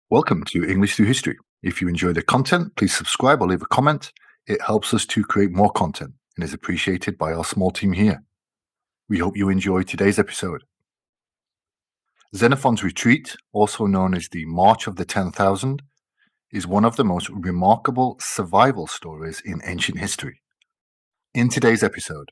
Welcome to English Through History. If you enjoy the content, please subscribe or leave a comment. It helps us to create more content and is appreciated by our small team here. We hope you enjoy today's episode. Xenophon's Retreat, also known as the March of the 10,000, is one of the most remarkable survival stories in ancient history. In today's episode,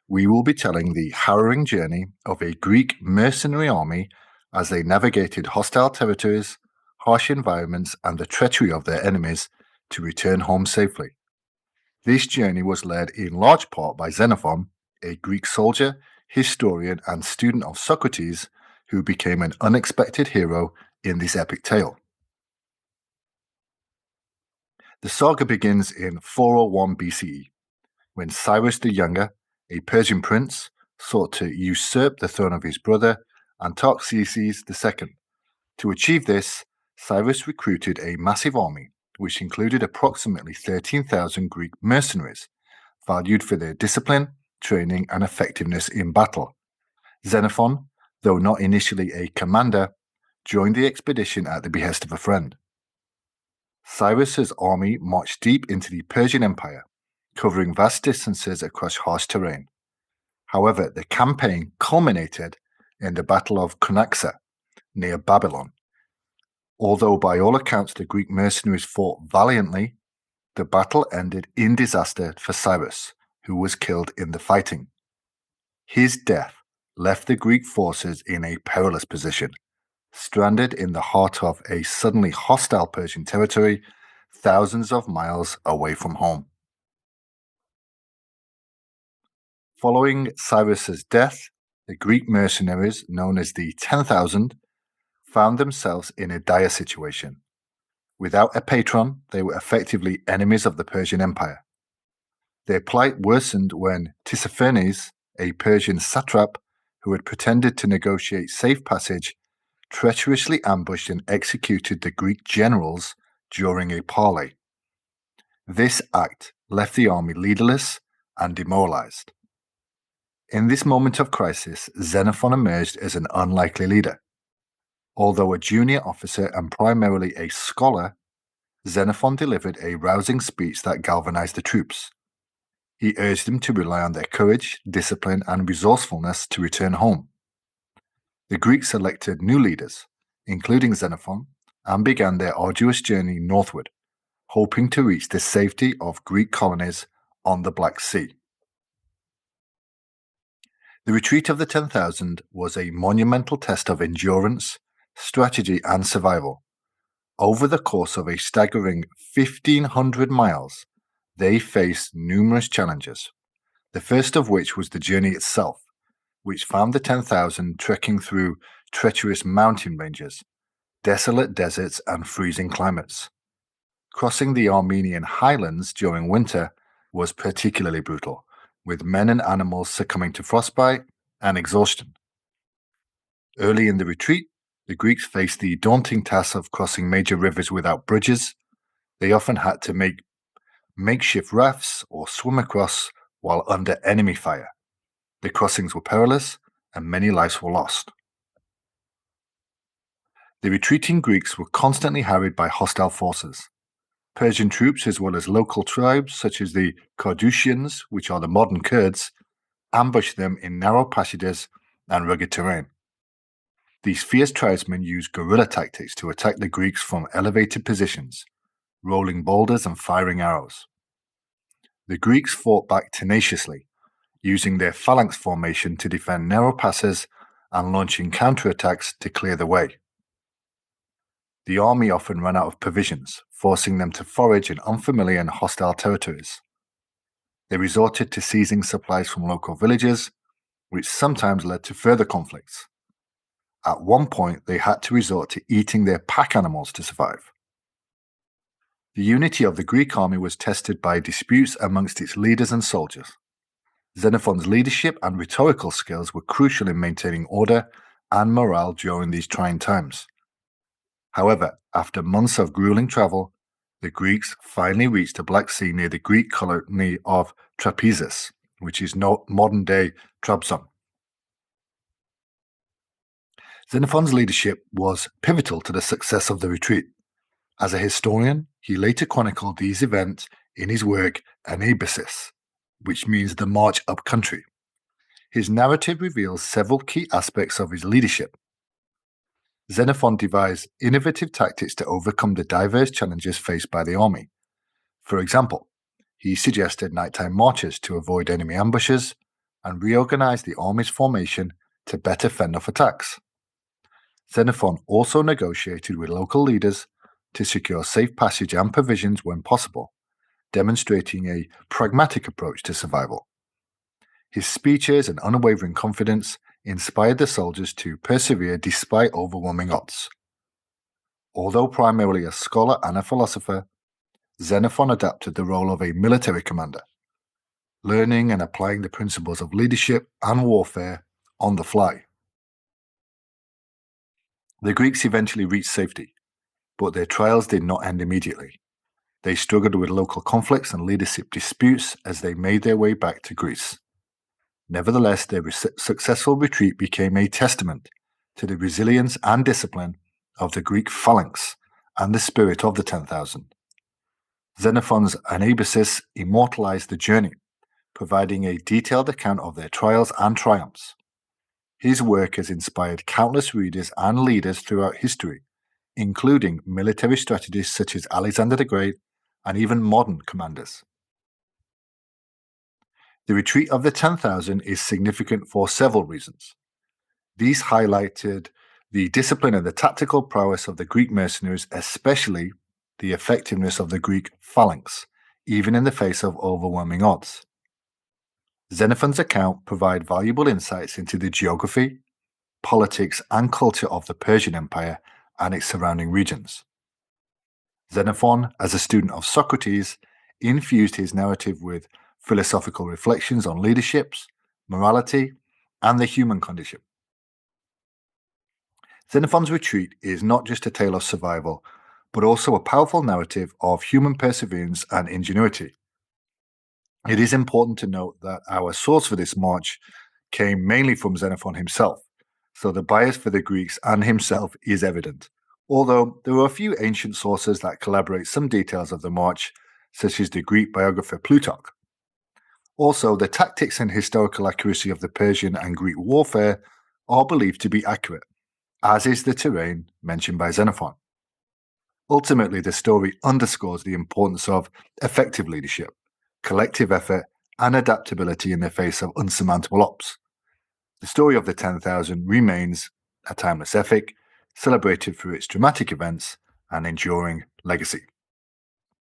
we will be telling the harrowing journey of a Greek mercenary army as they navigated hostile territories, harsh environments, and the treachery of their enemies to return home safely. This journey was led in large part by Xenophon, a Greek soldier, historian, and student of Socrates, who became an unexpected hero in this epic tale. The saga begins in 401 BCE, when Cyrus the Younger, a Persian prince, sought to usurp the throne of his brother Artaxerxes II. To achieve this, Cyrus recruited a massive army, which included approximately 13,000 Greek mercenaries, valued for their discipline, training, and effectiveness in battle. Xenophon, though not initially a commander, joined the expedition at the behest of a friend. Cyrus's army marched deep into the Persian Empire, covering vast distances across harsh terrain. However, the campaign culminated in the Battle of chronicled near Babylon. Although by all accounts the Greek mercenaries fought valiantly, the battle ended in disaster for Cyrus, who was killed in the fighting. His death left the Greek forces in a perilous position, stranded in the heart of a suddenly hostile Persian territory, thousands of miles away from home. Following Cyrus's death, the Greek mercenaries, known as the 10,000, found themselves in a dire situation. Without a patron, they were effectively enemies of the Persian Empire. Their plight worsened when Tissaphernes, a Persian satrap who had pretended to negotiate safe passage, treacherously ambushed and executed the Greek generals during a parley. This act left the army leaderless and demoralized. In this moment of crisis, Xenophon emerged as an unlikely leader. Although a junior officer and primarily a scholar, Xenophon delivered a rousing speech that galvanized the troops. He urged them to rely on their courage, discipline, and resourcefulness to return home. The Greeks elected new leaders, including Xenophon, and began their arduous journey northward, hoping to reach the safety of Greek colonies on the Black Sea. The retreat of the 10,000 was a monumental test of endurance, strategy, and survival. Over the course of a staggering 1,500 miles, they faced numerous challenges, the first of which was the journey itself, which found the 10,000 trekking through treacherous mountain ranges, desolate deserts, and freezing climates. Crossing the Armenian highlands during winter was particularly brutal, with men and animals succumbing to frostbite and exhaustion. Early in the retreat, the Greeks faced the daunting task of crossing major rivers without bridges. They often had to make makeshift rafts or swim across while under enemy fire. The crossings were perilous, and many lives were lost. The retreating Greeks were constantly harried by hostile forces. Persian troops, as well as local tribes such as the Carduchians, which are the modern Kurds, ambushed them in narrow passages and rugged terrain. These fierce tribesmen used guerrilla tactics to attack the Greeks from elevated positions, rolling boulders and firing arrows. The Greeks fought back tenaciously, using their phalanx formation to defend narrow passes and launching counterattacks to clear the way. The army often ran out of provisions, forcing them to forage in unfamiliar and hostile territories. They resorted to seizing supplies from local villages, which sometimes led to further conflicts. At one point, they had to resort to eating their pack animals to survive. The unity of the Greek army was tested by disputes amongst its leaders and soldiers. Xenophon's leadership and rhetorical skills were crucial in maintaining order and morale during these trying times. However, after months of grueling travel, the Greeks finally reached the Black Sea near the Greek colony of Trapezus, which is modern-day Trabzon. Xenophon's leadership was pivotal to the success of the retreat. As a historian, he later chronicled these events in his work Anabasis, which means the march up country. His narrative reveals several key aspects of his leadership. Xenophon devised innovative tactics to overcome the diverse challenges faced by the army. For example, he suggested nighttime marches to avoid enemy ambushes and reorganized the army's formation to better fend off attacks. Xenophon also negotiated with local leaders to secure safe passage and provisions when possible, demonstrating a pragmatic approach to survival. His speeches and unwavering confidence inspired the soldiers to persevere despite overwhelming odds. Although primarily a scholar and a philosopher, Xenophon adapted the role of a military commander, learning and applying the principles of leadership and warfare on the fly. The Greeks eventually reached safety, but their trials did not end immediately. They struggled with local conflicts and leadership disputes as they made their way back to Greece. Nevertheless, their successful retreat became a testament to the resilience and discipline of the Greek phalanx and the spirit of the 10,000. Xenophon's Anabasis immortalized the journey, providing a detailed account of their trials and triumphs. His work has inspired countless readers and leaders throughout history, including military strategists such as Alexander the Great and even modern commanders. The retreat of the 10,000 is significant for several reasons. These highlighted the discipline and the tactical prowess of the Greek mercenaries, especially the effectiveness of the Greek phalanx, even in the face of overwhelming odds. Xenophon's account provides valuable insights into the geography, politics, and culture of the Persian Empire and its surrounding regions. Xenophon, as a student of Socrates, infused his narrative with philosophical reflections on leadership, morality, and the human condition. Xenophon's retreat is not just a tale of survival, but also a powerful narrative of human perseverance and ingenuity. It is important to note that our source for this march came mainly from Xenophon himself, so the bias for the Greeks and himself is evident, although there are a few ancient sources that collaborate some details of the march, such as the Greek biographer Plutarch. Also, the tactics and historical accuracy of the Persian and Greek warfare are believed to be accurate, as is the terrain mentioned by Xenophon. Ultimately, the story underscores the importance of effective leadership, collective effort, and adaptability in the face of unsurmountable odds. The story of the 10,000 remains a timeless epic, celebrated through its dramatic events and enduring legacy.